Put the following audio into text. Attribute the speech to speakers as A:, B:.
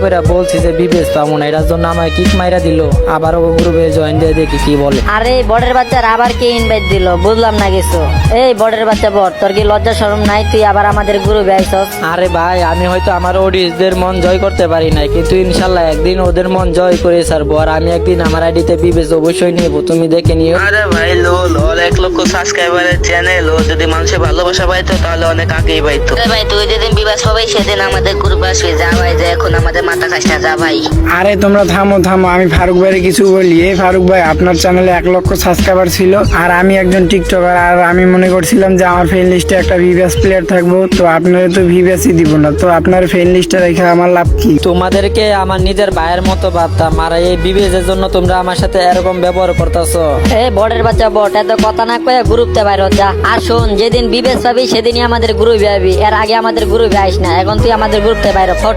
A: করে বলছি যে বিবেচ পাবো না, এটার জন্য আমায় কিক মাইরা দিল। আবার ও গ্রুপে জয়েন দিয়ে দেখি কি বলে।
B: আরে বড়ের বাচ্চার আবার কে ইনভাইট দিল বুঝলাম না কিছু। এই বড়ের বাচ্চা বড়, তোর কি লজ্জা শরম নাই? তুই আবার আমাদের গ্রুপে আইছস।
A: আরে ভাই, আমি হয়তো আমার অডিয়েন্সদের মন জয় করতে পারি নাই, কিন্তু ইনশাল্লাহ একদিন ওদের মন জয় করে ছাড়বো। আর আমি একদিন আমার আইডিতে বিবেচ অবশ্যই নিব, তুমি দেখে নিও।
C: আরে ভাই লোল, ওর 1 লক্ষ সাবস্ক্রাইবারের চ্যানেল, ও যদি মানুষের ভালোবাসা পাইতো তাহলে অনেক আগেই পাইতো। আরে ভাই তুই যেদিন বিবাস পাবি সেদিন আমাদের গ্রুপে আসবি। যা ভাই যা, এখন আমাদের মাথা খাস না, যা ভাই।
D: আরে তোমরা থামো থামো, আমি ফারুক ভাইয়ের কিছু বলি। এই ফারুক ভাই, আপনার চ্যানেলে 1 লক্ষ সাবস্ক্রাইবার ছিল, আর আমি একজন টিকটকার, আর আমি মনে করছিলাম যে আমার ফ্রেন্ড লিস্টে একটা ভিভিএস প্লেয়ার থাকবো। তো আপনারা তো ভিভিএসই দিব না, তো আপনার ফ্রেন্ড লিস্টে রেখে আমার লাভ কি?
A: তোমাদেরকে আমার নিজের ভাইয়ের মতো ভাবতাম, আর এই বিবেচের জন্য তোমরা আমার সাথে এরকম ব্যবহার করতেছো।
B: এই বড়ের বাচ্চা বট, এত কথা না কয়ে গ্রুপতে বাইর হ যা। আর শোন, যেদিন বিবেচ পাবি সেদিনই আমাদের গ্রুপে আবি, এর আগে আমাদের গ্রুপে আইস না। এখন তুই আমাদের গ্রুপতে বাইর হ, ফট।